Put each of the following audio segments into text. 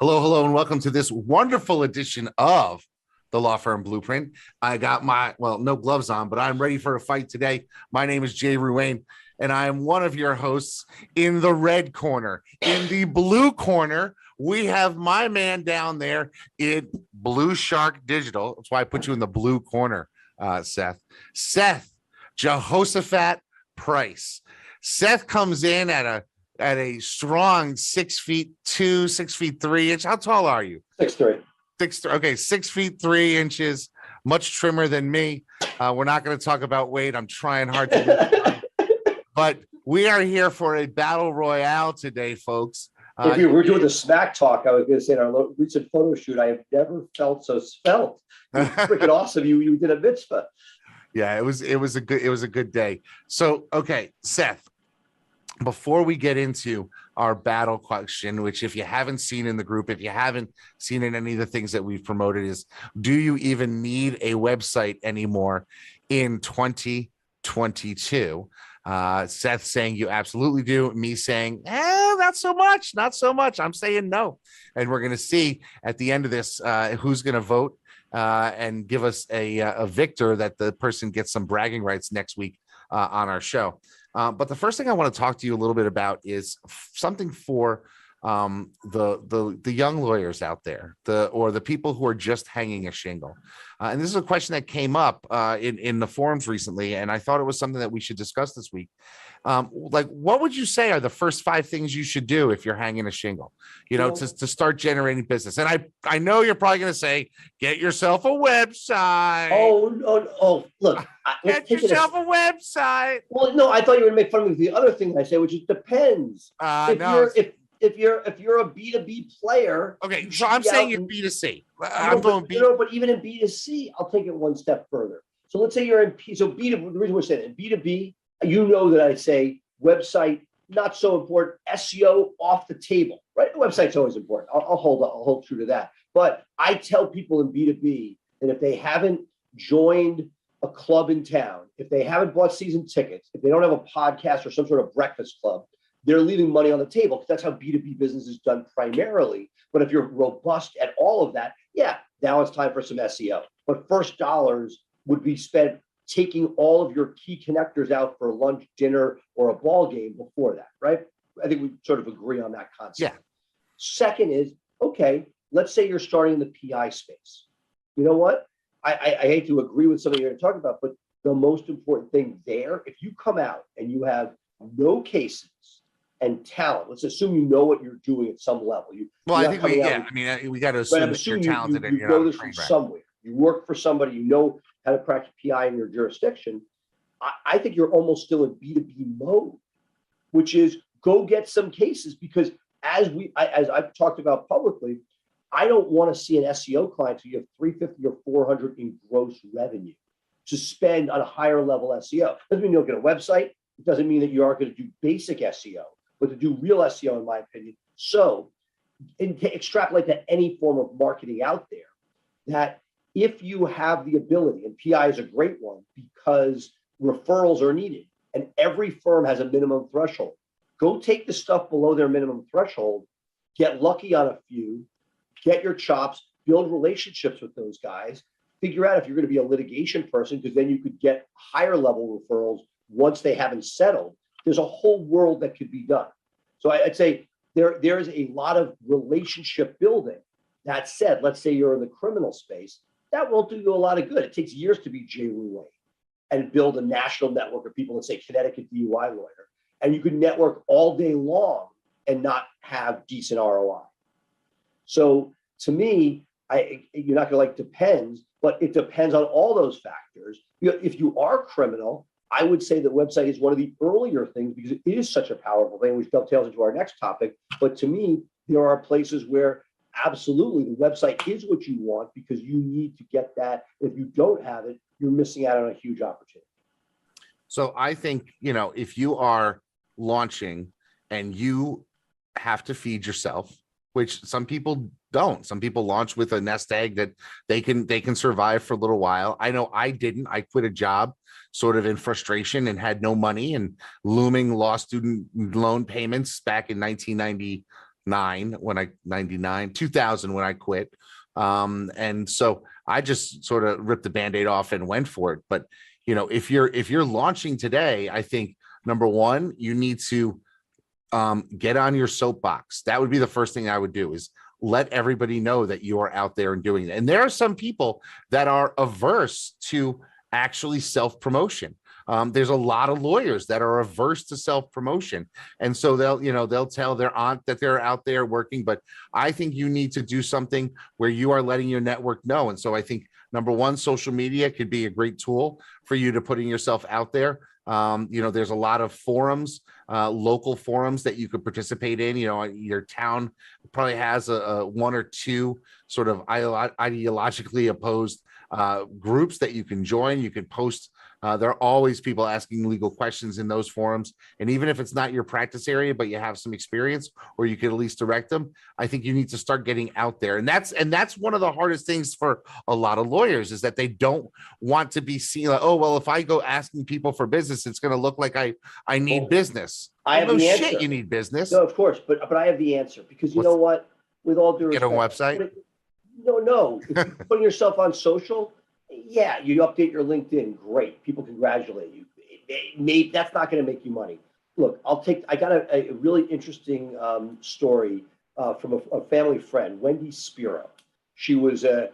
Hello, hello, and welcome to this wonderful edition of the Law Firm Blueprint. I got no gloves on, but I'm ready for a fight today. My name is Jay Ruane, and I am one of your hosts in the red corner. In the blue corner, we have my man down there in Blue Shark Digital. That's why I put you in the blue corner, Seth. Seth Jehoshaphat Price. Seth comes in at a strong 6'2", 6'3" How tall are you? 6'3". Okay, 6'3", much trimmer than me. We're not going to talk about weight. I'm trying hard to but we are here for a battle royale today, folks. If you were doing the smack talk, I was going to say in our recent photo shoot, I have never felt so svelte. Freaking awesome! You did a mitzvah. Yeah, it was a good day. So, okay, Seth, before we get into our battle question, which if you haven't seen in the group, if you haven't seen in any of the things that we've promoted, is do you even need a website anymore in 2022? Seth saying you absolutely do. Me saying, not so much. I'm saying no. And we're going to see at the end of this who's going to vote and give us a victor that the person gets some bragging rights next week on our show. But the first thing I want to talk to you a little bit about is something for the young lawyers out there, or the people who are just hanging a shingle. And this is a question that came up in the forums recently, and I thought it was something that we should discuss this week. Like, what would you say are the first 5 things you should do if you're hanging a shingle, to start generating business? And I know you're probably going to say, get yourself a website. Oh, look. Get yourself a website. Well, no, I thought you were going to make fun of the other thing I say, which is depends. If you're a B2B player. Okay, so I'm saying you're B2C. But even in B2C, I'll take it one step further. So let's say you're in B2B. The reason we're saying it, B2B, that I say website, not so important. SEO off the table, right? The website's always important. I'll hold true to that. But I tell people in B2B that if they haven't joined a club in town, if they haven't bought season tickets, if they don't have a podcast or some sort of breakfast club, they're leaving money on the table, because that's how B2B business is done primarily. But if you're robust at all of that, now it's time for some SEO. But first dollars would be spent taking all of your key connectors out for lunch, dinner, or a ball game before that, right? I think we sort of agree on that concept. Yeah. Second is, okay, let's say you're starting in the PI space. You know what? I hate to agree with something you're going to talk about, but the most important thing there, if you come out and you have no cases and talent, let's assume you know what you're doing at some level. We got to assume that you're talented and you know this from somewhere. You work for somebody, you know how to practice PI in your jurisdiction. I think you're almost still in B2B mode, which is go get some cases, because as I've talked about publicly, I don't want to see an SEO client who you have 350 or 400 in gross revenue to spend on a higher level SEO. Doesn't mean you don't get a website. It doesn't mean that you aren't going to do basic SEO, but to do real SEO, in my opinion. So, and to extrapolate to any form of marketing out there, that if you have the ability, and PI is a great one because referrals are needed, and every firm has a minimum threshold. Go take the stuff below their minimum threshold, get lucky on a few, get your chops, build relationships with those guys, figure out if you're going to be a litigation person, because then you could get higher level referrals once they haven't settled. There's a whole world that could be done. So I'd say there is a lot of relationship building. That said, let's say you're in the criminal space, that won't do you a lot of good. It takes years to be Jay Ruane and build a national network of people that say Connecticut DUI lawyer. And you can network all day long and not have decent ROI. So to me, you're not going to depends, but it depends on all those factors. If you are criminal, I would say that website is one of the earlier things, because it is such a powerful thing, which dovetails into our next topic. But to me, there are places where absolutely the website is what you want, because you need to get that. If you don't have it, you're missing out on a huge opportunity. So I think, if you are launching and you have to feed yourself, which some people don't. Some people launch with a nest egg that they can survive for a little while. I know I didn't. I quit a job sort of in frustration and had no money and looming law student loan payments back in 1990, 2000 when I quit. And so I just sort of ripped the Band-Aid off and went for it. But if you're launching today, I think number one, you need to get on your soapbox. That would be the first thing I would do, is let everybody know that you are out there and doing it. And there are some people that are averse to actually self-promotion. There's a lot of lawyers that are averse to self-promotion. And so they'll tell their aunt that they're out there working, but I think you need to do something where you are letting your network know. And so I think number one, social media could be a great tool for you to putting yourself out there. There's a lot of forums, local forums that you could participate in. Your town probably has a one or two sort of ideologically opposed groups that you can join. You can post. There are always people asking legal questions in those forums. And even if it's not your practice area, but you have some experience, or you can at least direct them, I think you need to start getting out there. And that's one of the hardest things for a lot of lawyers, is that they don't want to be seen like, oh, well, if I go asking people for business, it's going to look like I need business. I have no the shit, answer. you need business. No, of course, but I have the answer, because you know what? With all due respect, get a website. No. If you're putting yourself on social, yeah, you update your LinkedIn, great. People congratulate you. Maybe that's not going to make you money. Look, I got a really interesting story from a family friend, Wendy Spiro. She was a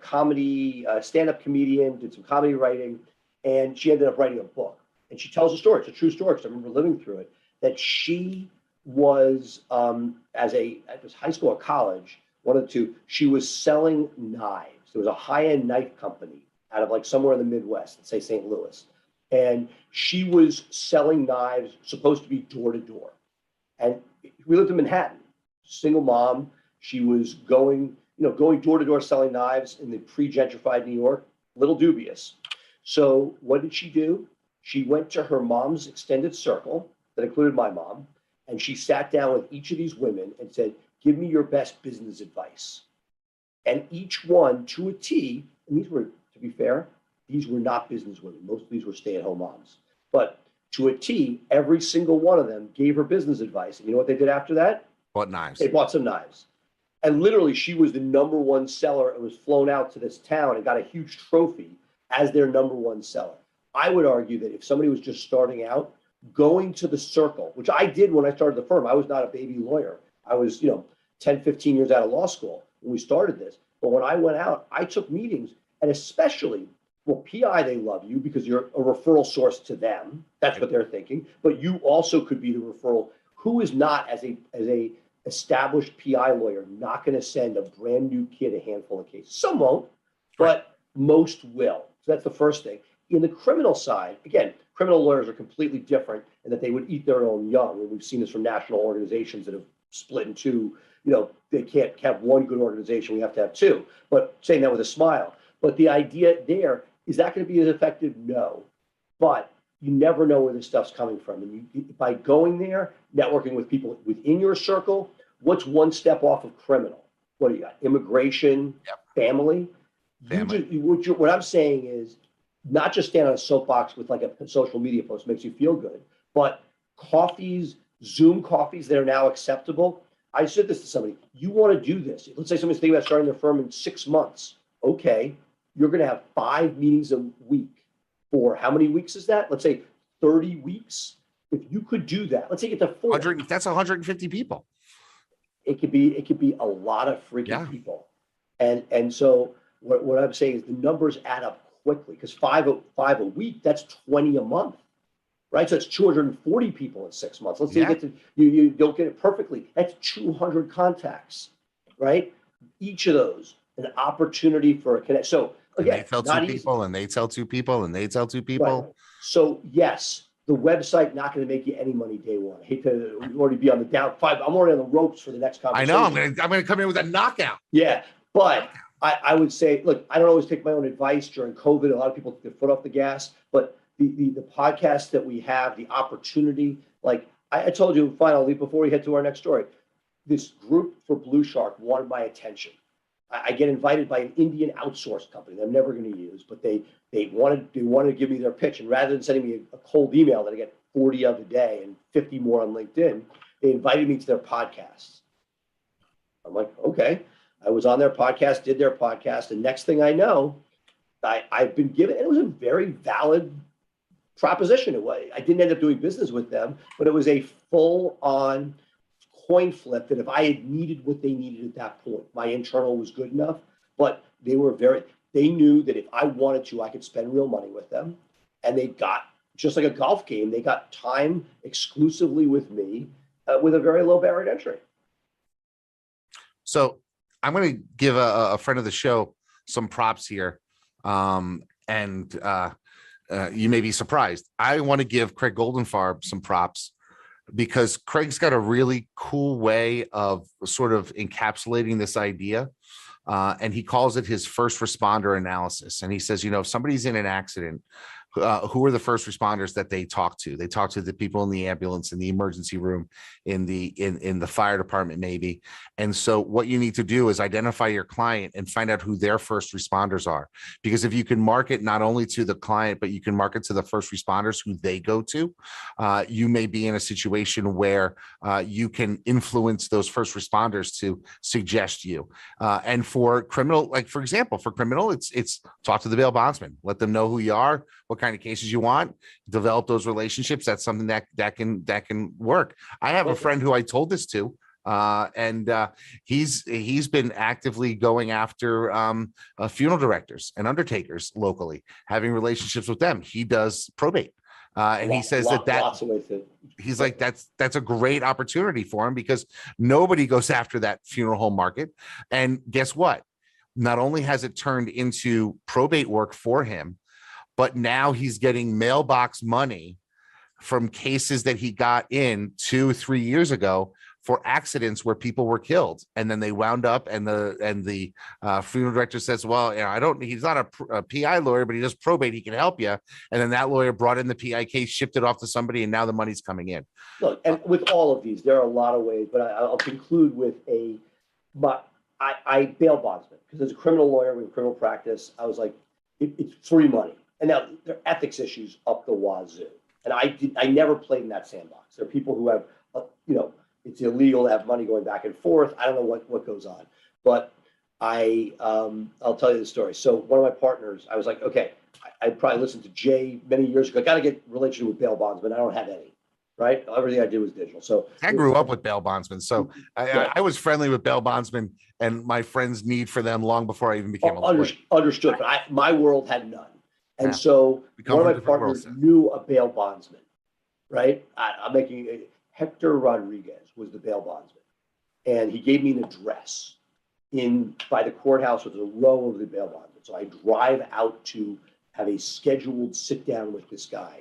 stand-up comedian, did some comedy writing, and she ended up writing a book. And she tells a story. It's a true story, because I remember living through it, that she was, it was high school or college, one of the two, she was selling knives. There was a high-end knife company out of like somewhere in the Midwest, let's say St. Louis. And she was selling knives, supposed to be door to door. And we lived in Manhattan, single mom. She was going door to door selling knives in the pre-gentrified New York, a little dubious. So what did she do? She went to her mom's extended circle that included my mom, and she sat down with each of these women and said, give me your best business advice. And each one to a T, and these were, to be fair, these were not business women. Most of these were stay-at-home moms. But to a T, every single one of them gave her business advice. And you know what they did after that? Bought knives. They bought some knives. And literally, she was the number one seller and was flown out to this town and got a huge trophy as their number one seller. I would argue that if somebody was just starting out, going to the circle, which I did when I started the firm. I was not a baby lawyer. I was, 10, 15 years out of law school when we started this. But when I went out, I took meetings. And especially, well, PI, they love you because you're a referral source to them. That's what they're thinking. But you also could be the referral. Who is not, as a established PI lawyer, not going to send a brand new kid a handful of cases? Some won't, but most will. So that's the first thing. In the criminal side, again, criminal lawyers are completely different in that they would eat their own young. And we've seen this from national organizations that have split in two. They can't have one good organization. We have to have two. But saying that with a smile. But the idea there, is that going to be as effective? No. But you never know where this stuff's coming from. And by going there, networking with people within your circle, what's one step off of criminal? What do you got? Immigration, family. What I'm saying is not just stand on a soapbox with like a social media post makes you feel good, but coffees, Zoom coffees that are now acceptable. I said this to somebody, you want to do this. Let's say somebody's thinking about starting their firm in 6 months. Okay. You're going to have 5 meetings a week for how many weeks is that? Let's say 30 weeks. If you could do that, let's say get to 400. That's 150 people. It could be a lot of freaking people. And so what I'm saying is the numbers add up quickly, because five a week, that's 20 a month, right? So it's 240 people in 6 months. Let's say you don't get it perfectly. That's 200 contacts, right? Each of those, an opportunity for a connect. So again, they tell two people, and they tell two people, and they tell two people. Right. So yes, the website not going to make you any money day one. I hate to already be on the down 5. I'm already on the ropes for the next conversation. I know. I'm going to come in with a knockout. Yeah, but I would say, look, I don't always take my own advice during COVID. A lot of people took their foot off the gas, but the podcast that we have, the opportunity, like I told you, finally, before we head to our next story, this group for Blue Shark wanted my attention. I get invited by an Indian outsourced company that I'm never going to use, but they wanted to give me their pitch. And rather than sending me a cold email that I get 40 of a day and 50 more on LinkedIn, they invited me to their podcasts. I'm like, okay. I was on their podcast, did their podcast, and next thing I know, I've been given, and it was a very valid proposition. I didn't end up doing business with them, but it was a full-on coin flip that if I had needed what they needed at that point, my internal was good enough, but they knew that if I wanted to, I could spend real money with them. And they got, just like a golf game, they got time exclusively with me with a very low barrier to entry. So I'm going to give a friend of the show some props here. You may be surprised. I want to give Craig Goldenfarb some props because Craig's got a really cool way of sort of encapsulating this idea. And he calls it his first responder analysis. And he says, if somebody's in an accident, who are the first responders that they talk to? They talk to the people in the ambulance, in the emergency room, in the fire department, maybe. And so what you need to do is identify your client and find out who their first responders are. Because if you can market not only to the client, but you can market to the first responders who they go to, you may be in a situation where you can influence those first responders to suggest you. And for criminal, like for example, for criminal, it's talk to the bail bondsman, let them know who you are, what kind of cases you want, develop those relationships. That's something that can work. I have a friend who I told this to, and he's been actively going after funeral directors and undertakers locally, having relationships with them. He does probate. And he says he's like, that's a great opportunity for him because nobody goes after that funeral home market. And guess what? Not only has it turned into probate work for him, but now he's getting mailbox money from cases that he got in 2-3 years ago for accidents where people were killed. And then they wound up and the funeral director says, well, he's not a PI lawyer, but he does probate. He can help you. And then that lawyer brought in the PI case, shipped it off to somebody, and now the money's coming in. Look, and with all of these, there are a lot of ways, but I'll conclude with I bail bondsman because as a criminal lawyer with criminal practice, I was like, it's free money. And now there are ethics issues up the wazoo. And I never played in that sandbox. There are people who have, it's illegal to have money going back and forth. I don't know what goes on, but I'll tell you the story. So one of my partners, I was like, okay, I probably listened to Jay many years ago. I got to get relationship with bail bondsmen. I don't have any, right? Everything I did was digital. So I grew up with bail bondsmen. So I was friendly with bail bondsmen and my friend's need for them long before I even became a lawyer. Understood. But my world had none. And so one of my partners knew a bail bondsman, right? I'm making Hector Rodriguez was the bail bondsman. And he gave me an address by the courthouse with a row of the bail bondsmen. So I drive out to have a scheduled sit down with this guy.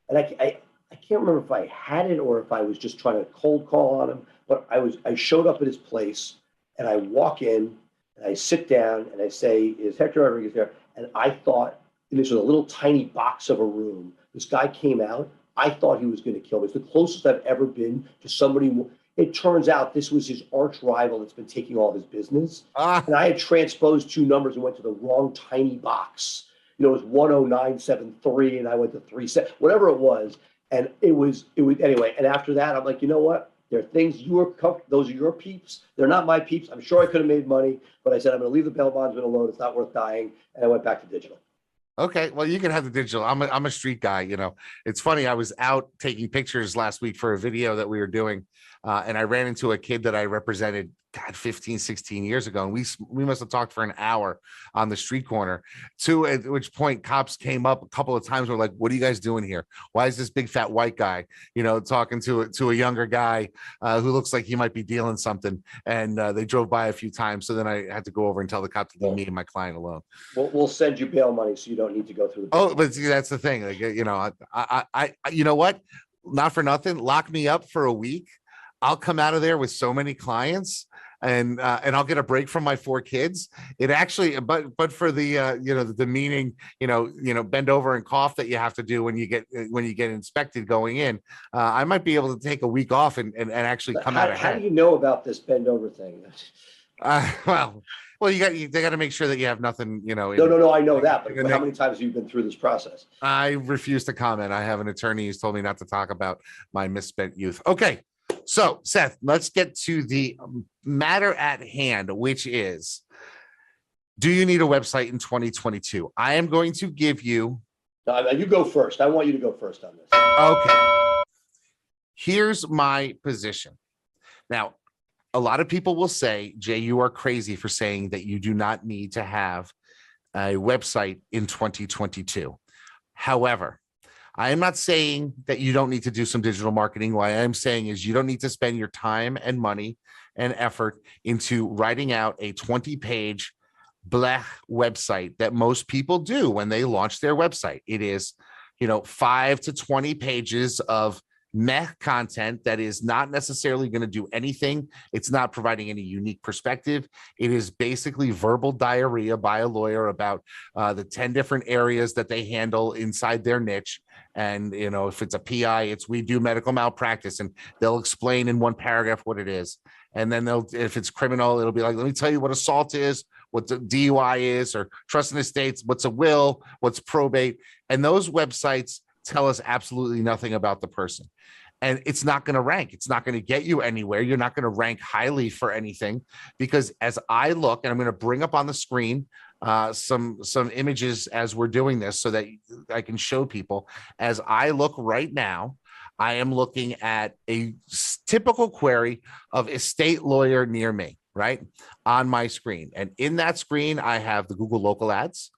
And I can't remember if I had it or if I was just trying to cold call on him, but I showed up at his place and I walk in and I sit down and I say, is Hector Rodriguez there? And I thought, and this was a little tiny box of a room. This guy came out. I thought he was going to kill me. It's the closest I've ever been to somebody. It turns out this was his arch rival that's been taking all his business. And I had transposed two numbers and went to the wrong tiny box. It was 10973 and I went to 37, whatever it was. And it was anyway. And after that, I'm like, you know what? There are things those are your peeps. They're not my peeps. I'm sure I could have made money, but I said, I'm going to leave the bail bondsman alone. It's not worth dying. And I went back to digital. Okay, well, you can have the digital. I'm a street guy. It's funny. I was out taking pictures last week for a video that we were doing, and I ran into a kid that I represented, 15, 16 years ago, and we must have talked for an hour on the street corner. At which point, cops came up a couple of times. We're like, "What are you guys doing here? Why is this big fat white guy, talking to a younger guy who looks like he might be dealing something?" And they drove by a few times. So then I had to go over and tell the cop to leave me and my client alone. We'll send you bail money so you don't need to go through. But see, that's the thing. Like, I you know what? Not for nothing. Lock me up for a week. I'll come out of there with so many clients. And I'll get a break from my 4 kids. It actually, but for the the demeaning, bend over and cough that you have to do when you get inspected going in, I might be able to take a week off and actually come out ahead. How do you know about this bend over thing? Well, they got to make sure that you have nothing, No, I know that, but how many times have you been through this process? I refuse to comment. I have an attorney who's told me not to talk about my misspent youth. Okay. So Seth, let's get to the matter at hand, which is, do you need a website in 2022? I am going to give you. You go first. I want you to go first on this. Okay. Here's my position. Now, a lot of people will say, Jay, you are crazy for saying that you do not need to have a website in 2022. However, I am not saying that you don't need to do some digital marketing. What I am saying is you don't need to spend your time and money and effort into writing out a 20-page blech website that most people do when they launch their website. It is, 5 to 20 pages of meh content that is not necessarily going to do anything. It's not providing any unique perspective. It is basically verbal diarrhea by a lawyer about the 10 different areas that they handle inside their niche. And, if it's a PI, it's we do medical malpractice, and they'll explain in one paragraph what it is. And then if it's criminal, it'll be like, let me tell you what assault is, what the DUI is, or trust in estates, what's a will, what's probate. And those websites tell us absolutely nothing about the person. And it's not going to rank. It's not going to get you anywhere. You're not going to rank highly for anything, because as I look, and I'm going to bring up on the screen some images as we're doing this so that I can show people. As I look right now, I am looking at a typical query of estate lawyer near me, right, on my screen. And in that screen, I have the Google local ads.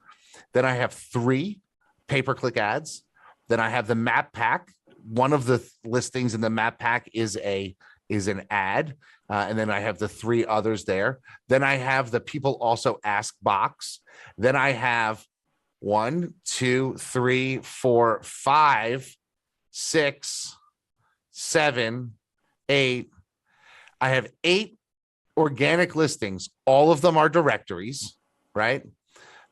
Then I have 3 pay-per-click ads. Then I have the map pack. One of the listings in the map pack is an ad. And then I have the 3 others there. Then I have the people also ask box. Then I have 1, 2, 3, 4, 5, 6, 7, 8. I have 8 organic listings. All of them are directories, right?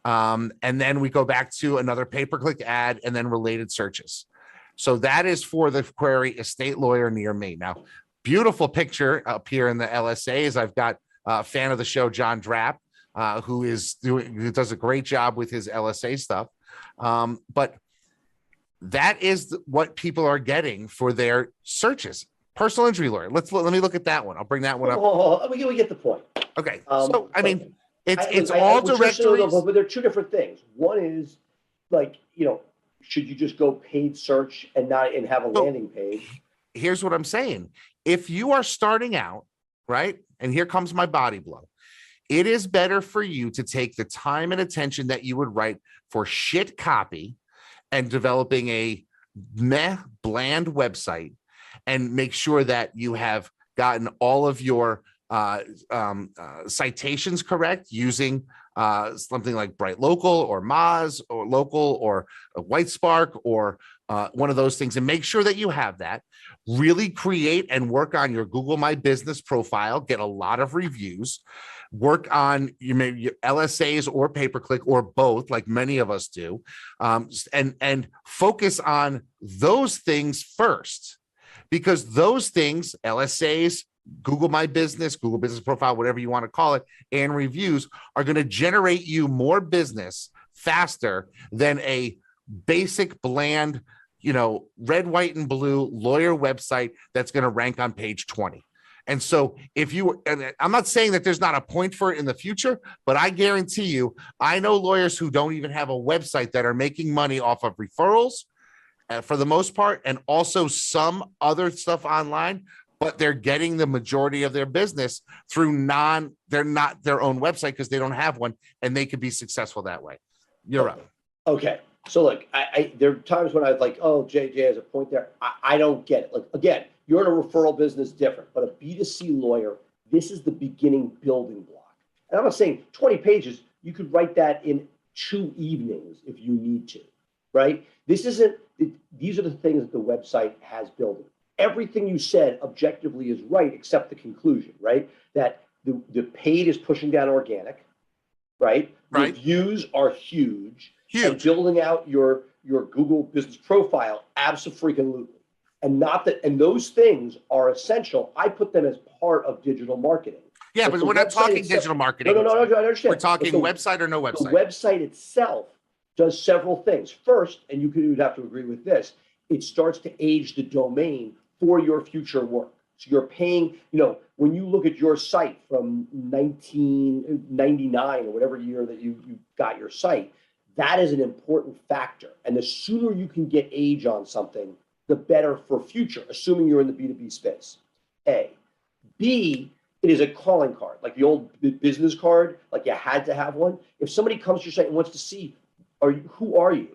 And then we go back to another pay-per-click ad and then related searches. So that is for the query estate lawyer near me. Now, beautiful picture up here in the LSAs. I've got a fan of the show, John Drapp, who does a great job with his LSA stuff. But that is what people are getting for their searches. Personal injury lawyer. Let me look at that one. I'll bring that one up. We get the point. Okay. So I mean, it's all directories. But they're 2 different things. One is like, should you just go paid search and have a landing page? Here's what I'm saying. If you are starting out, right, and here comes my body blow, it is better for you to take the time and attention that you would write for shit copy and developing a bland website, and make sure that you have gotten all of your citations correct using something like Bright Local or Moz or Local or White Spark or one of those things, and make sure that you have that. Really create and work on your Google My Business profile, get a lot of reviews, work on your LSAs or pay-per-click or both, like many of us do, and focus on those things first, because those things, LSAs, Google My Business, Google Business Profile, whatever you want to call it, and reviews are going to generate you more business faster than a basic, bland, red, white, and blue lawyer website that's going to rank on page 20. And so and I'm not saying that there's not a point for it in the future, but I guarantee you, I know lawyers who don't even have a website that are making money off of referrals for the most part, and also some other stuff online, but they're getting the majority of their business through they're not their own website because they don't have one, and they could be successful that way. You're up. Okay. So look, there are times when I was like, oh, JJ has a point there. I don't get it. Like, again, you're in a referral business, different, but a B2C lawyer, this is the beginning building block. And I'm not saying 20 pages, you could write that in 2 evenings if you need to, right? These are the things that the website has built. Everything you said objectively is right, except the conclusion, right? That the paid is pushing down organic, right? Right. Reviews are huge. And building out your Google business profile, absolutely. And those things are essential. I put them as part of digital marketing. Yeah, but we're not talking digital marketing. No, I understand. We're talking website or no website. The website itself does several things. First, and you would have to agree with this, it starts to age the domain for your future work. So you're paying, when you look at your site from 1999 or whatever year that you got your site, that is an important factor. And the sooner you can get age on something, the better for future, assuming you're in the B2B space. A. B, it is a calling card, like the old business card, like you had to have one. If somebody comes to your site and wants to see, who are you?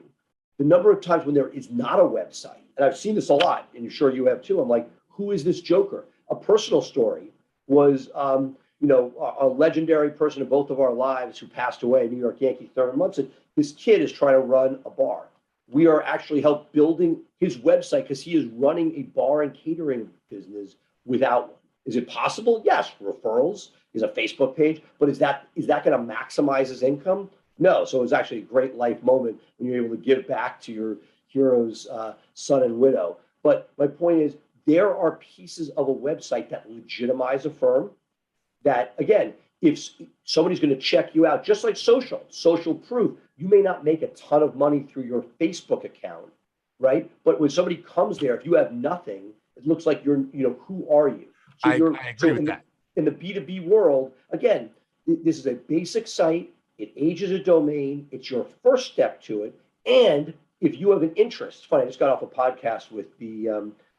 The number of times when there is not a website, and I've seen this a lot, and you're sure you have too, I'm like, who is this joker? A personal story was, a legendary person in both of our lives who passed away, New York Yankee, Thurman Munson. His kid is trying to run a bar. We are actually helped building his website because he is running a bar and catering business without one. Is it possible? Yes. Referrals is a Facebook page, but is that going to maximize his income? No. So it was actually a great life moment when you're able to give back to your hero's son and widow. But my point is, there are pieces of a website that legitimize a firm that, again, if somebody's going to check you out, just like social proof, you may not make a ton of money through your Facebook account, right? But when somebody comes there, if you have nothing, it looks like you're, who are you? So I agree with that. In the B2B world, again, this is a basic site. It ages a domain. It's your first step to it. And if you have an interest, it's funny, I just got off a podcast with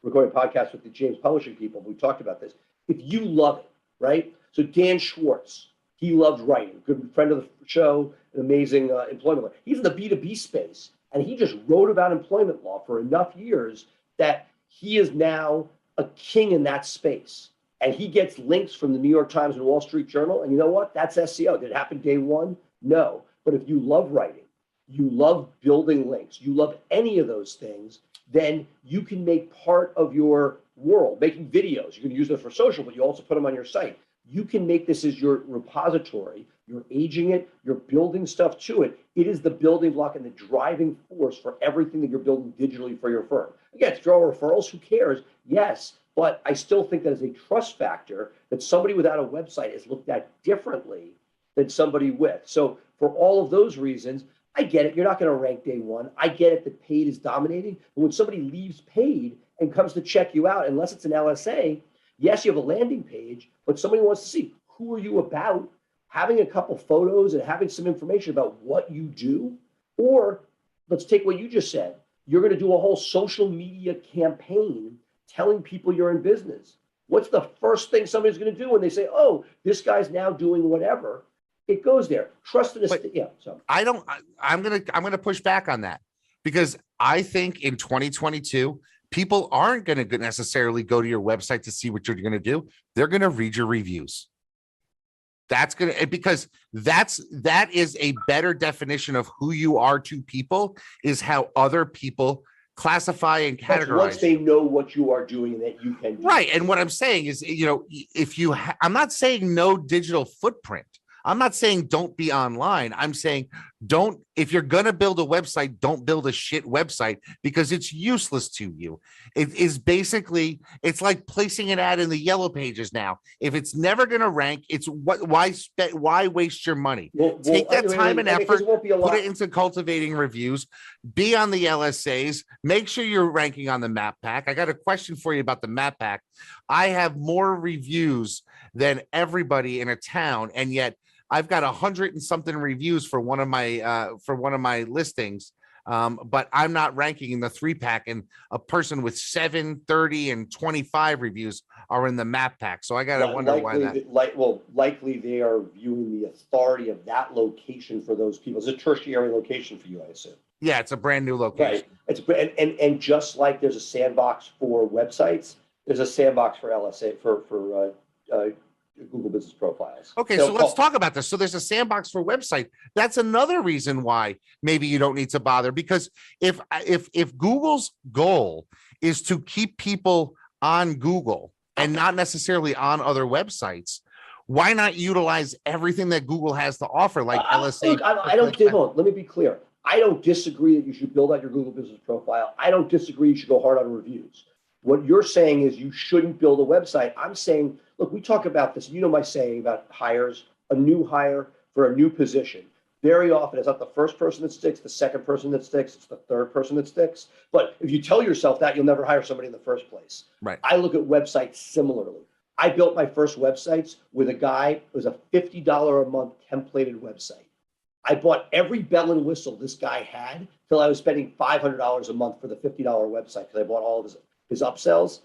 recording a podcast with the James Publishing people. We talked about this. If you love it, right? So Dan Schwartz, he loves writing, good friend of the show, an amazing employment lawyer. He's in the B2B space, and he just wrote about employment law for enough years that he is now a king in that space. And he gets links from the New York Times and Wall Street Journal. And you know what? That's SEO. Did it happen day one? No. But if you love writing, you love building links, you love any of those things, then you can make part of your world, making videos. You can use them for social, but you also put them on your site. You can make this as your repository. You're aging it. You're building stuff to it. It is the building block and the driving force for everything that you're building digitally for your firm. Again, if you're referrals, who cares? Yes, but I still think that is a trust factor that somebody without a website is looked at differently than somebody with. So for all of those reasons, I get it. You're not going to rank day one. I get it that paid is dominating. But when somebody leaves paid and comes to check you out, unless it's an LSA, yes, you have a landing page, but somebody wants to see who are you about, having a couple photos and having some information about what you do. Or let's take what you just said. You're going to do a whole social media campaign telling people you're in business. What's the first thing somebody's going to do when they say, oh, this guy's now doing whatever? It goes there. Trust in a yeah. So I'm gonna push back on that, because I think in 2022, people aren't going to necessarily go to your website to see what you're going to do. They're going to read your reviews. Because that is a better definition of who you are to people, is how other people classify and categorize. Once they know what you are doing and that you can do. Right. And what I'm saying is, if you, I'm not saying no digital footprint. I'm not saying don't be online. I'm saying if you're going to build a website, don't build a shit website, because it's useless to you. It is basically, it's like placing an ad in the yellow pages now. If it's never going to rank, it's why waste your money? Take that time and effort, put it into cultivating reviews, be on the LSAs, make sure you're ranking on the map pack. I got a question for you about the map pack. I have more reviews than everybody in a town, and yet I've got 100 and something reviews for one of my listings, but I'm not ranking in the 3-pack, and a person with 7, 30, and 25 reviews are in the map pack. So I got to wonder why that. Likely they are viewing the authority of that location for those people. It's a tertiary location for you, I assume. Yeah, it's a brand new location. Right. And just like there's a sandbox for websites, there's a sandbox for LSA for Google Business Profiles. Okay, so let's talk about this. So there's a sandbox for website. That's another reason why maybe you don't need to bother, because if Google's goal is to keep people on Google and not necessarily on other websites, why not utilize everything that Google has to offer, like LSA? Look, let me be clear. I don't disagree that you should build out your Google Business Profile. I don't disagree you should go hard on reviews. What you're saying is you shouldn't build a website. I'm saying, look, we talk about this. You know my saying about hires, a new hire for a new position. very often it's not the first person that sticks, the second person that sticks, it's the third person that sticks. But if you tell yourself that, you'll never hire somebody in the first place. Right. I look at websites similarly. I built my first websites with a guy, it was a $50 a month templated website. I bought every bell and whistle this guy had till I was spending $500 a month for the $50 website because I bought all of his upsells.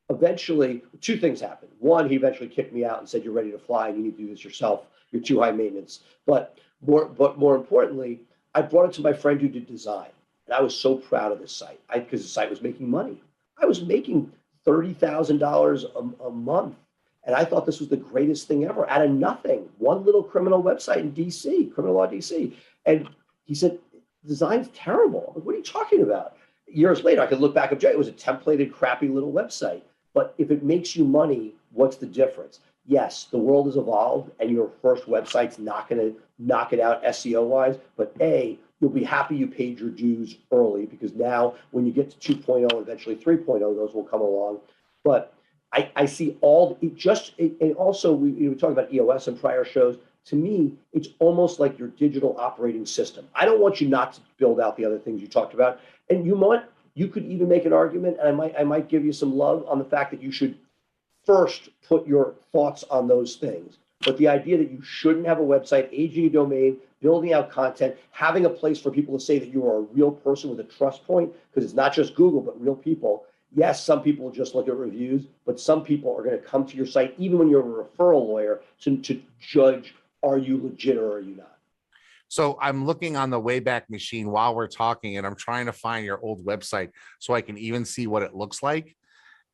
Eventually, two things happened. One, he eventually kicked me out and said, "You're ready to fly and you need to do this yourself. You're too high maintenance." But more importantly, I brought it to my friend who did design. And I was so proud of this site because the site was making money. I was making $30,000 a month. And I thought this was the greatest thing ever out of nothing. One little criminal website in DC, criminal law DC. And he said, "Design's terrible." I'm like, "What are you talking about?" Years later, I could look back and say it was a templated, crappy little website. But if it makes you money, what's the difference? Yes, the world has evolved and your first website's not going to knock it out SEO wise. But A, you'll be happy you paid your dues early because now when you get to 2.0, eventually 3.0, those will come along. But I see all it just, and also we talked about EOS in prior shows. To me, it's almost like your digital operating system. I don't want you not to build out the other things you talked about. And you could even make an argument, and I might give you some love on the fact that you should first put your thoughts on those things. But the idea that you shouldn't have a website, aging a domain, building out content, having a place for people to say that you are a real person with a trust point, because it's not just Google, but real people. Yes, some people will just look at reviews, but some people are going to come to your site, even when you're a referral lawyer, to judge, are you legit or are you not? So I'm looking on the Wayback Machine while we're talking, and I'm trying to find your old website so I can even see what it looks like.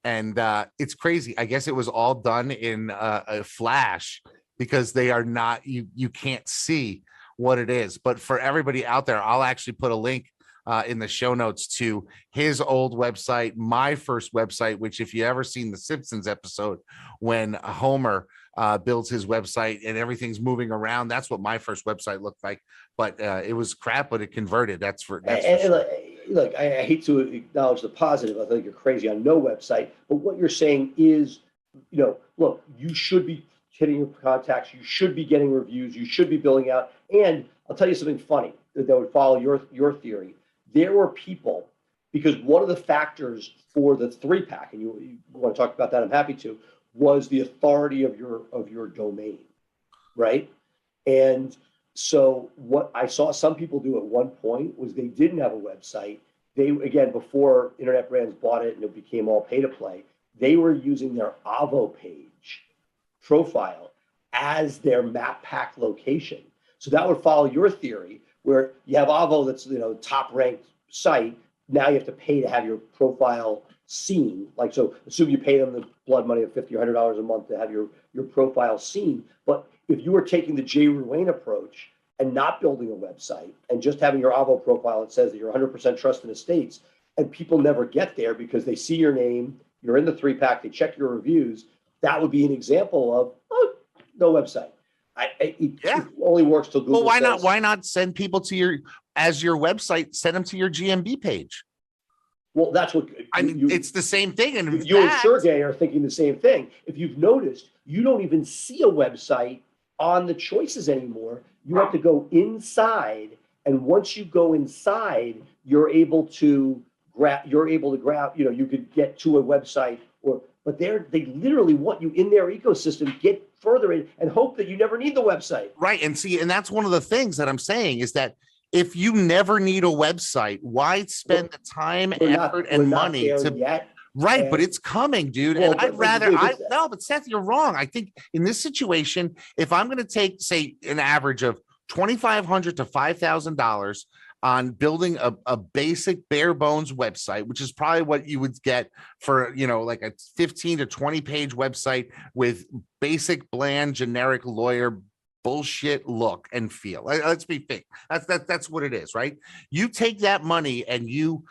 And it's crazy. I guess it was all done in a Flash because they are not, you can't see what it is. But for everybody out there, I'll actually put a link in the show notes to his old website, my first website, which if you ever seen the Simpsons episode when Homer builds his website and everything's moving around, that's what my first website looked like. But it was crap, but it converted. That's for sure. Look, I hate to acknowledge the positive. I think you're crazy on no website, but what you're saying is, look, you should be hitting your contacts, you should be getting reviews, you should be building out. And I'll tell you something funny that would follow your theory. There were people, because one of the factors for the 3-pack, and you want to talk about that, I'm happy to, was the authority of your domain, right? And so what I saw some people do at one point was they didn't have a website. They, again, before internet brands bought it and it became all pay to play, they were using their Avvo page profile as their map pack location. So that would follow your theory where you have Avvo that's, top ranked site. Now you have to pay to have your profile seen. Like, so assume you pay them the blood money of $50 or $100 a month to have your profile seen. But if you were taking the Jay Ruane approach and not building a website and just having your Avvo profile that says that you're 100% trust in estates, and people never get there because they see your name, you're in the 3-pack, they check your reviews, that would be an example of, no website. It only works till Google. Well, why not send people to your website, send them to your GMB page? Well, that's what it's the same thing. And you and Sergey are thinking the same thing. If you've noticed, you don't even see a website on the choices anymore. You have to go inside, and once you go inside, you're able to grab. You could get to a website, but they literally want you in their ecosystem. Get further in and hope that you never need the website. Right, and see, and that's one of the things that I'm saying is that if you never need a website, why spend the time, effort, and money to yet. Right, but it's coming, dude. Well, and I'd rather no, but Seth, you're wrong. I think in this situation, if I'm going to take, say, an average of $2,500 to $5,000 on building a basic bare bones website, which is probably what you would get for, like a 15 to 20 page website with basic, bland, generic lawyer bullshit look and feel. Let's be fake. That's what it is, right? You take that money and you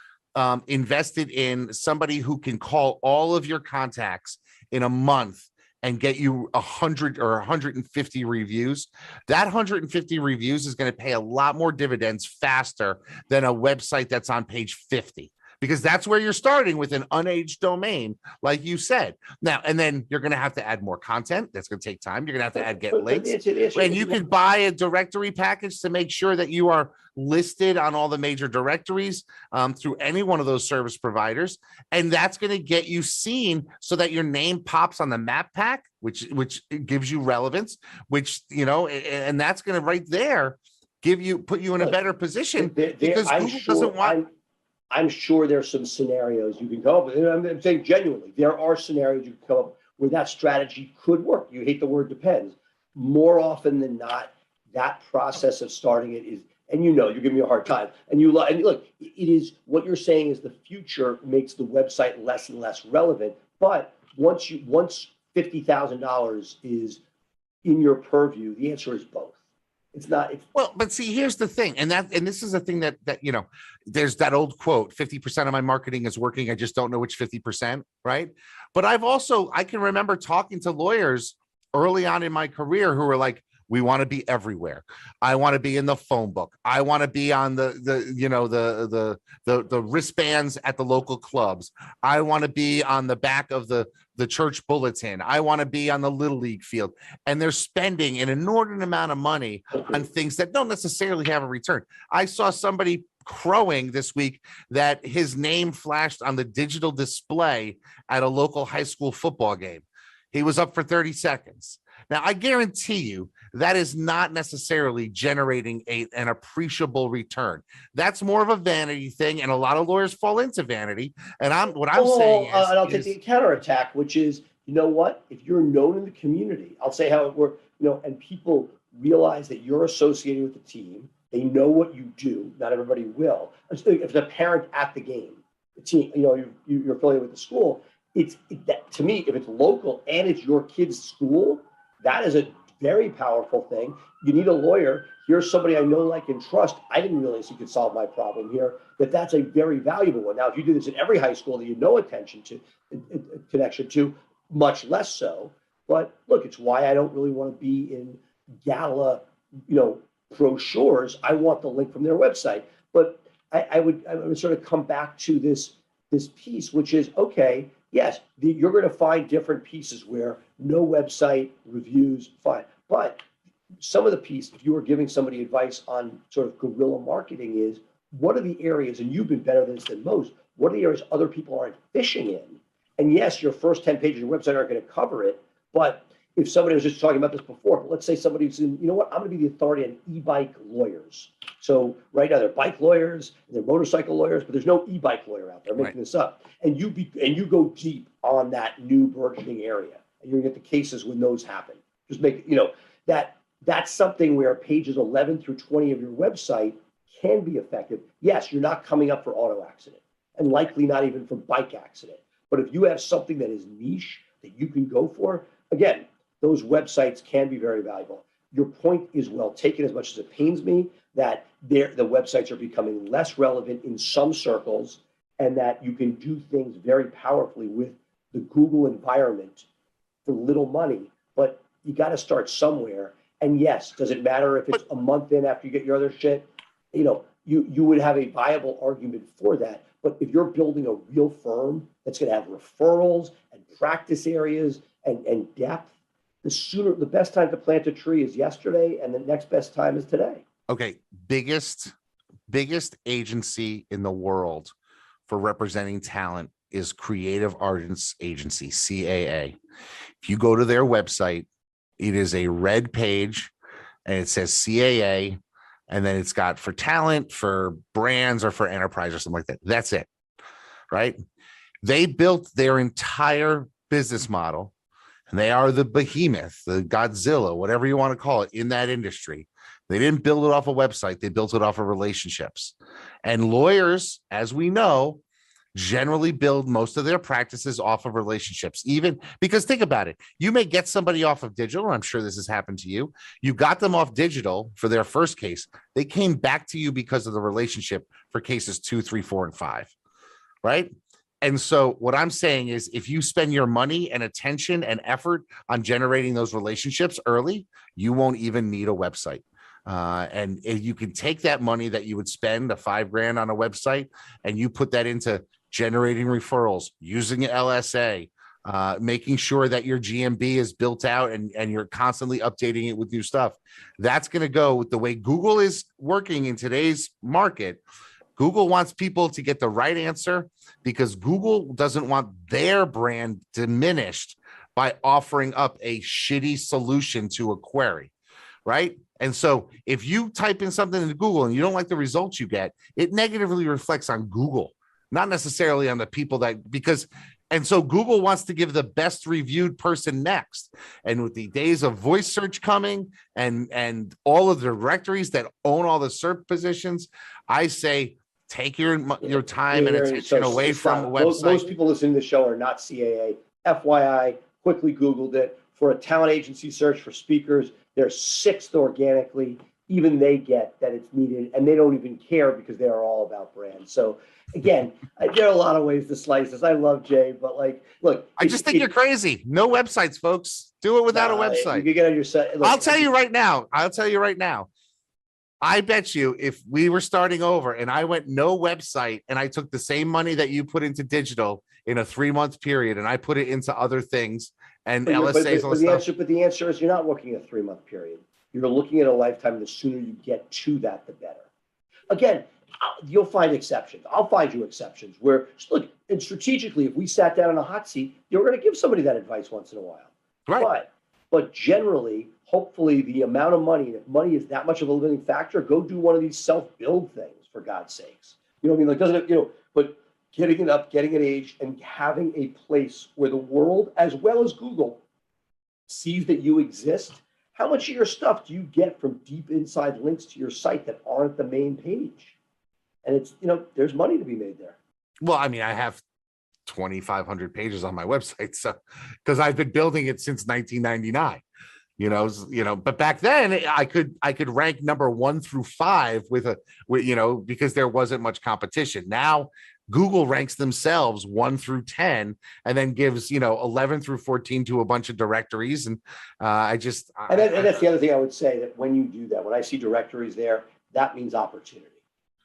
invested in somebody who can call all of your contacts in a month and get you 100 or 150 reviews. That 150 reviews is going to pay a lot more dividends faster than a website that's on page 50, because that's where you're starting with an unaged domain, like you said. Now, and then you're going to have to add more content. That's going to take time. You're going to have to get links. And you can buy a directory package to make sure that you are listed on all the major directories through any one of those service providers. And that's going to get you seen so that your name pops on the map pack, which gives you relevance, which, you know, and that's going to right there put you in a better position, because Google doesn't want. I'm sure there's some scenarios you can come up with. And I'm saying genuinely, there are scenarios you can come up where that strategy could work. You hate the word depends. More often than not, that process of starting it is, and you know, you give me a hard time. And look, it is what you're saying is the future makes the website less and less relevant. But once $50,000 is in your purview, the answer is both. It's not. Well, but see, here's the thing, and this is the thing that you know, there's that old quote: 50% of my marketing is working. I just don't know which 50%, right? But I can remember talking to lawyers early on in my career who were like, we want to be everywhere. I want to be in the phone book. I want to be on the wristbands at the local clubs. I want to be on the back of the church bulletin. I want to be on the Little League field. And they're spending an inordinate amount of money on things that don't necessarily have a return. I saw somebody crowing this week that his name flashed on the digital display at a local high school football game. He was up for 30 seconds. Now, I guarantee you that is not necessarily generating an appreciable return. That's more of a vanity thing, and a lot of lawyers fall into vanity. And I'm saying is, and I'll take the counterattack, which is, you know what? If you're known in the community, I'll say how it works, you know, and people realize that you're associated with the team, they know what you do. Not everybody will. If it's a parent at the game, the team, you know, you're affiliated with the school. To me, if it's local and it's your kid's school, that is a very powerful thing. You need a lawyer. Here's somebody I know, like, and trust. I didn't realize he could solve my problem here. That's a very valuable one. Now, if you do this in every high school that you know connection to, much less so. But look, it's why I don't really want to be in gala, you know, brochures. I want the link from their website. But I would sort of come back to this piece, which is, okay, yes, you're going to find different pieces where no website reviews, fine. But some of the piece, if you were giving somebody advice on sort of guerrilla marketing, is what are the areas, and you've been better at this than most, what are the areas other people aren't fishing in? And yes, your first 10 pages of your website aren't going to cover it, but if somebody was just talking about this before, but let's say somebody's in, you know what, I'm going to be the authority on e-bike lawyers. So right now they're bike lawyers, and they're motorcycle lawyers, but there's no e-bike lawyer out there. I'm making this up. And you go deep on that new burgeoning area, and you're going to get the cases when those happen. Just make, you know, that's something where pages 11 through 20 of your website can be effective. Yes, you're not coming up for auto accident, and likely not even for bike accident. But if you have something that is niche that you can go for, again, those websites can be very valuable. Your point is well taken, as much as it pains me that the websites are becoming less relevant in some circles, and that you can do things very powerfully with the Google environment for little money. But you got to start somewhere. And yes, does it matter if it's a month in after you get your other shit? You know, you would have a viable argument for that. But if you're building a real firm that's going to have referrals and practice areas and depth, the best time to plant a tree is yesterday, and the next best time is today. Okay, biggest agency in the world for representing talent is Creative Artists Agency, CAA. If you go to their website, it is a red page, and it says CAA, and then it's got for talent, for brands, or for enterprise, or something like that. That's it, right? They built their entire business model, and they are the behemoth, the Godzilla, whatever you want to call it, in that industry. They didn't build it off a website. They built it off of relationships. And lawyers, as we know, generally build most of their practices off of relationships, even because think about it. You may get somebody off of digital. I'm sure this has happened to you. You got them off digital for their first case. They came back to you because of the relationship for cases 2, 3, 4, and 5, right? And so what I'm saying is, if you spend your money and attention and effort on generating those relationships early, you won't even need a website. And you can take that money that you would spend, the $5,000 on a website, and you put that into generating referrals, using LSA, making sure that your GMB is built out and you're constantly updating it with new stuff. That's going to go with the way Google is working in today's market. Google wants people to get the right answer because Google doesn't want their brand diminished by offering up a shitty solution to a query, right? And so if you type in something into Google and you don't like the results you get, it negatively reflects on Google, not necessarily on the people and so Google wants to give the best reviewed person next. And with the days of voice search coming and all of the directories that own all the SERP positions, I say take your time and attention away from a website. Most people listening to the show are not CAA. FYI, quickly Googled it. For a talent agency search for speakers, they're 6th organically. Even they get that it's needed, and they don't even care because they are all about brand. So again, there are a lot of ways to slice this. I love Jay, but look, I just think you're crazy. No websites, folks. Do it without a website. You get on your site. I'll tell you right now. I bet you if we were starting over and I went no website and I took the same money that you put into digital in a 3-month period and I put it into other things and LSAs, but the answer is you're not looking at a 3-month period. You're looking at a lifetime. The sooner you get to that, the better. Again, you'll find exceptions. I'll find you exceptions where, look, and strategically, if we sat down in a hot seat, you're going to give somebody that advice once in a while. Right. But generally, hopefully, the amount of money, and if money is that much of a limiting factor, go do one of these self-build things, for God's sakes. You know what I mean? Like, doesn't it, but getting it up, getting it aged, and having a place where the world, as well as Google, sees that you exist. How much of your stuff do you get from deep inside links to your site that aren't the main page? And it's, there's money to be made there. Well, I mean, I have 2,500 pages on my website, so because I've been building it since 1999. But back then I could rank number 1 through 5 because there wasn't much competition. Now Google ranks themselves 1 through 10 and then gives 11 through 14 to a bunch of directories. And that's the other thing I would say, that when you do that, when I see directories there, that means opportunity.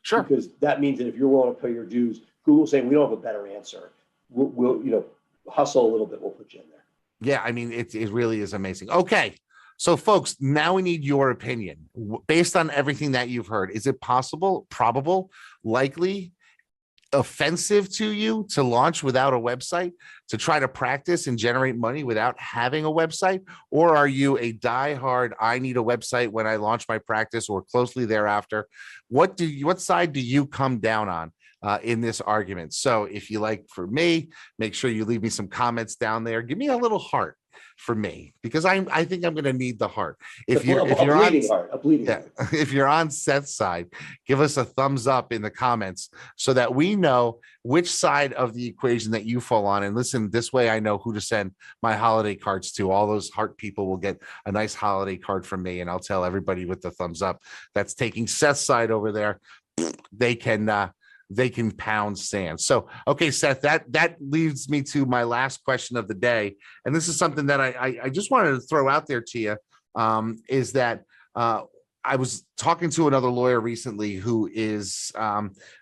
Sure. Because that means that if you're willing to pay your dues, Google's saying we don't have a better answer. We'll hustle a little bit. We'll put you in there. Yeah, I mean, it really is amazing. Okay. So, folks, now we need your opinion. Based on everything that you've heard, is it possible, probable, likely, offensive to you to launch without a website, to try to practice and generate money without having a website? Or are you a diehard, I need a website when I launch my practice or closely thereafter? What side do you come down on in this argument? So if you like, for me, make sure you leave me some comments down there. Give me a little heart for me, because I think I'm going to need the heart. If you're on Seth's side, give us a thumbs up in the comments so that we know which side of the equation that you fall on. And listen, this way I know who to send my holiday cards to. All those heart people will get a nice holiday card from me, and I'll tell everybody with the thumbs up that's taking Seth's side over there, they can pound sand. So, okay, Seth, that leads me to my last question of the day. And this is something that I just wanted to throw out there to you, is that I was talking to another lawyer recently who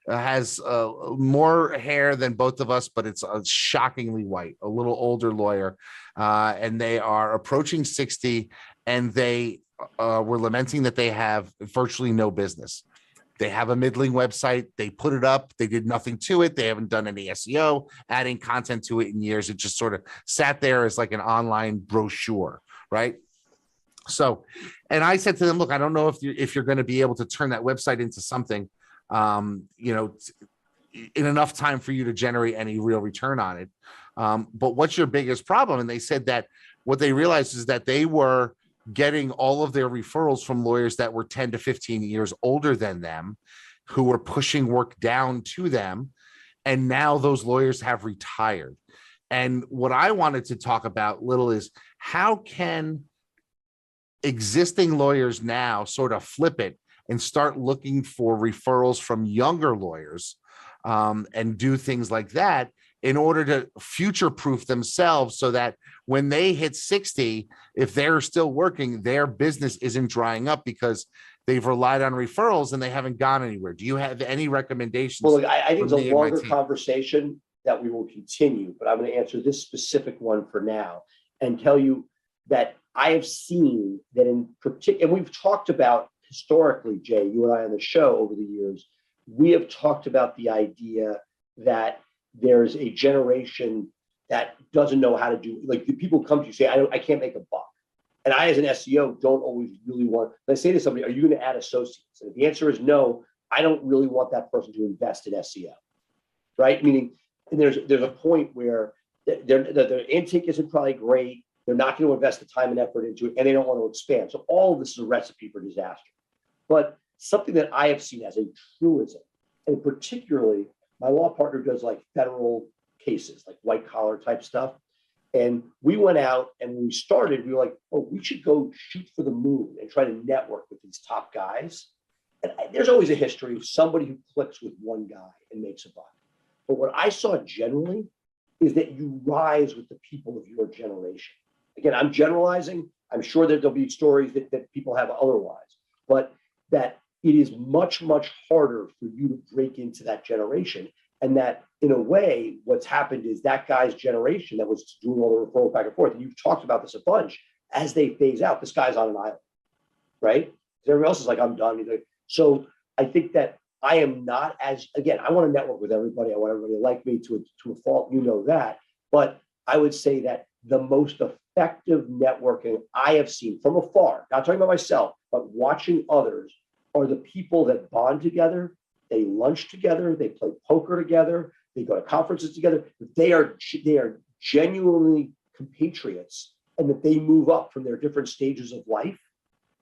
has more hair than both of us, but it's shockingly white, a little older lawyer. And they are approaching 60, and they were lamenting that they have virtually no business. They have a middling website. They put it up. They did nothing to it. They haven't done any SEO, adding content to it in years. It just sort of sat there as like an online brochure, right? So, and I said to them, look, I don't know if you're going to be able to turn that website into something, in enough time for you to generate any real return on it. But what's your biggest problem? And they said that what they realized is that they were getting all of their referrals from lawyers that were 10 to 15 years older than them, who were pushing work down to them. And now those lawyers have retired. And what I wanted to talk about little is, how can existing lawyers now sort of flip it and start looking for referrals from younger lawyers, and do things like that in order to future-proof themselves, so that when they hit 60, if they're still working, their business isn't drying up because they've relied on referrals and they haven't gone anywhere. Do you have any recommendations? Well, look, I think it's for a me and my longer team? conversation that we will continue, but I'm going to answer this specific one for now and tell you that I have seen that in particular, and we've talked about historically, Jay, you and I on the show over the years, we have talked about the idea that there's a generation that doesn't know how to do, like the people come to you say, I can't make a buck. And I, as an SEO, don't always really want, I say to somebody, are you going to add associates? And if the answer is no, I don't really want that person to invest in SEO, right? Meaning, and there's a point where their intake isn't probably great. They're not going to invest the time and effort into it, and they don't want to expand. So all of this is a recipe for disaster. But something that I have seen as a truism, and particularly my law partner does like federal cases, like white collar type stuff. And we went out, and when we started, we were like, oh, we should go shoot for the moon and try to network with these top guys. And there's always a history of somebody who clicks with one guy and makes a buck. But what I saw generally is that you rise with the people of your generation. Again, I'm generalizing. I'm sure that there'll be stories that people have otherwise, but that it is much, much harder for you to break into that generation. And that in a way, what's happened is that guy's generation that was doing all the referrals back and forth, and you've talked about this a bunch, as they phase out, this guy's on an island, right? Everybody else is like, I'm done. So I think that I am not as, again, I want to network with everybody. I want everybody to like me to a fault, you know that. But I would say that the most effective networking I have seen from afar, not talking about myself, but watching others, are the people that bond together. They lunch together, they play poker together, they go to conferences together. They are genuinely compatriots, and that they move up from their different stages of life.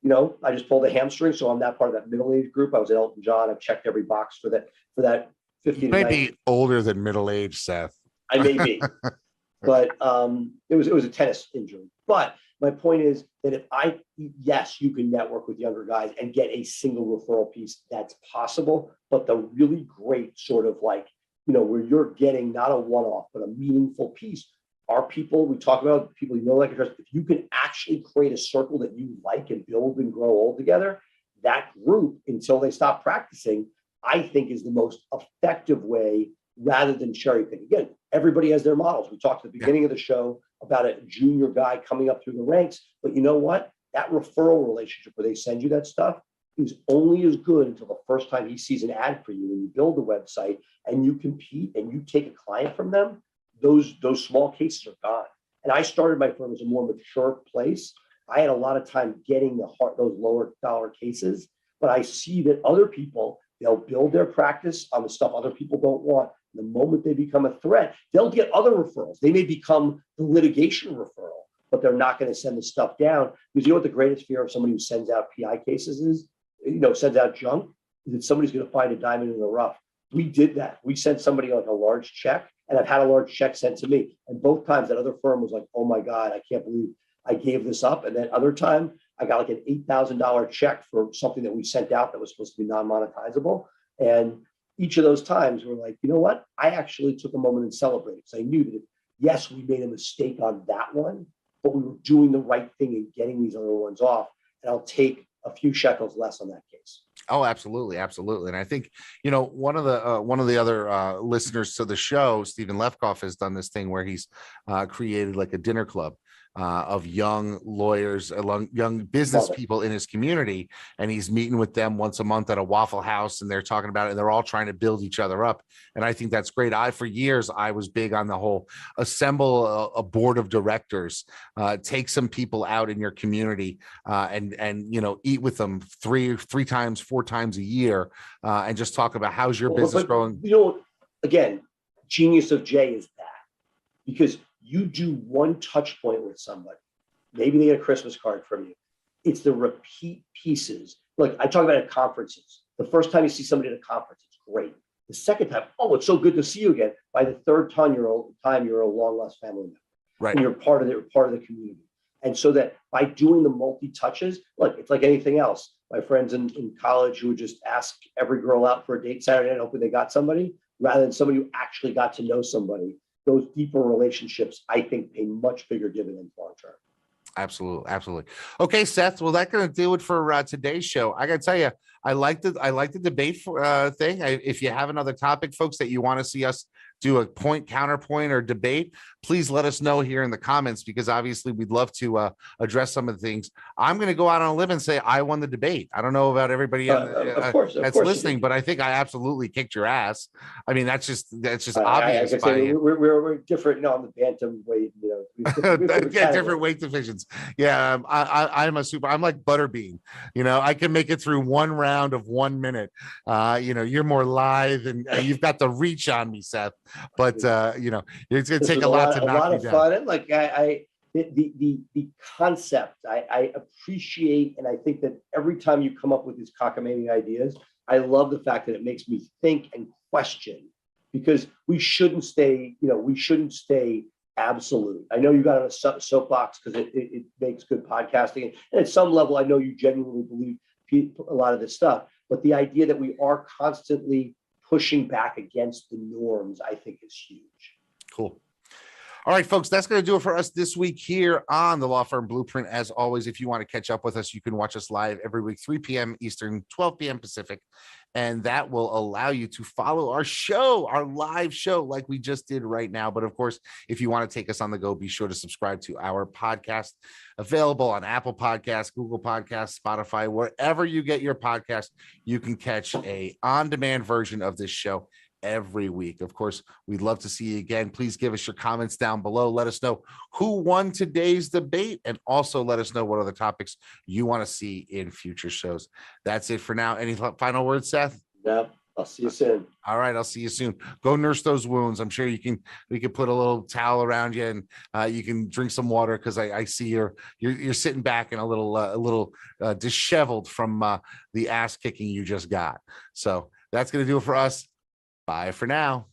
You know, I just pulled a hamstring, so I'm not part of that middle-aged group. I was at Elton John. I've checked every box for that 50 You to might 90. be older than middle age, Seth. I may be, but it was a tennis injury. But my point is that yes, you can network with younger guys and get a single referral piece. That's possible. But the really great sort of like, you know, where you're getting not a one-off, but a meaningful piece are people, we talk about people you know, like, if you can actually create a circle that you like and build and grow old together, that group, until they stop practicing, I think is the most effective way, rather than cherry picking. Again, everybody has their models. We talked at the beginning of the show about a junior guy coming up through the ranks, but you know what? That referral relationship where they send you that stuff is only as good until the first time he sees an ad for you when you build a website and you compete and you take a client from them. Those small cases are gone. And I started my firm as a more mature place. I had a lot of time getting those lower dollar cases, but I see that other people, they'll build their practice on the stuff other people don't want. The moment they become a threat, they'll get other referrals. They may become the litigation referral, but they're not going to send the stuff down. Because you know what the greatest fear of somebody who sends out PI cases is? You know, sends out junk, is that somebody's going to find a diamond in the rough. We did that. We sent somebody like a large check, and I've had a large check sent to me. And both times that other firm was like, oh my God, I can't believe I gave this up. And then other time I got like an $8,000 check for something that we sent out that was supposed to be non-monetizable. And each of those times we're like, you know what? I actually took a moment and celebrated, because I knew that yes, we made a mistake on that one, but we were doing the right thing and getting these other ones off. And I'll take a few shekels less on that case. Oh, absolutely, absolutely. And I think, you know, one of the other listeners to the show, Stephen Lefkoff, has done this thing where he's created like a dinner club of young lawyers, young business people in his community, and he's meeting with them once a month at a Waffle House, and they're talking about it, and they're all trying to build each other up. And I think that's great. For years, I was big on the whole assemble a board of directors, take some people out in your community, and you know, eat with them three times, 4 times a year, and just talk about how's your business growing. You know, again, genius of Jay is that, because you do one touch point with somebody, maybe they get a Christmas card from you. It's the repeat pieces. Like I talk about at conferences. The first time you see somebody at a conference, it's great. The second time, oh, it's so good to see you again. By the third time, you're a long lost family member, right? And you're part of the community. And so that by doing the multi touches, look, it's like anything else. My friends in college who would just ask every girl out for a date Saturday night, hoping they got somebody, rather than somebody who actually got to know somebody. Those deeper relationships, I think, pay much bigger dividends long term. Absolutely, absolutely. Okay, Seth. Well, that's gonna do it for today's show. I gotta tell you, I like the debate for, thing. If you have another topic, folks, that you want to see us do a point, counterpoint, or debate, please let us know here in the comments because obviously we'd love to address some of the things. I'm gonna go out on a limb and say I won the debate. I don't know about everybody Of that's course, listening, but I think I absolutely kicked your ass. I mean, that's just I obvious. can say we're different. No, I'm the bantamweight. We have different Yeah, different categories. weight divisions. Yeah, I'm like Butterbean. I can make it through one round of 1 minute. You're more lithe and you've got the reach on me, Seth. But it's gonna This take was a lot to a knock lot me of down. fun. And like the concept, I appreciate, and I think that every time you come up with these cockamamie ideas, I love the fact that it makes me think and question because we shouldn't stay absolute. I know you got on a soapbox because it makes good podcasting, and at some level, I know you genuinely believe a lot of this stuff. But the idea that we are constantly pushing back against the norms, I think, is huge. Cool. All right, folks, that's going to do it for us this week here on the Law Firm Blueprint. As always, if you want to catch up with us, you can watch us live every week, 3 p.m. Eastern, 12 p.m. Pacific. And that will allow you to follow our show, our live show, like we just did right now. But of course, if you want to take us on the go, be sure to subscribe to our podcast, available on Apple Podcasts, Google Podcasts, Spotify, wherever you get your podcast. You can catch a on-demand version of this show every week. Of course, we'd love to see you again. Please give us your comments down below. Let us know who won today's debate and also let us know what other topics you want to see in future shows. That's it for now. Any final words, Seth? No, I'll see you soon. All right, I'll see you soon. Go nurse those wounds. I'm sure we can put a little towel around you and you can drink some water because I see you're sitting back and a little disheveled from the ass kicking you just got. So that's going to do it for us. Bye for now.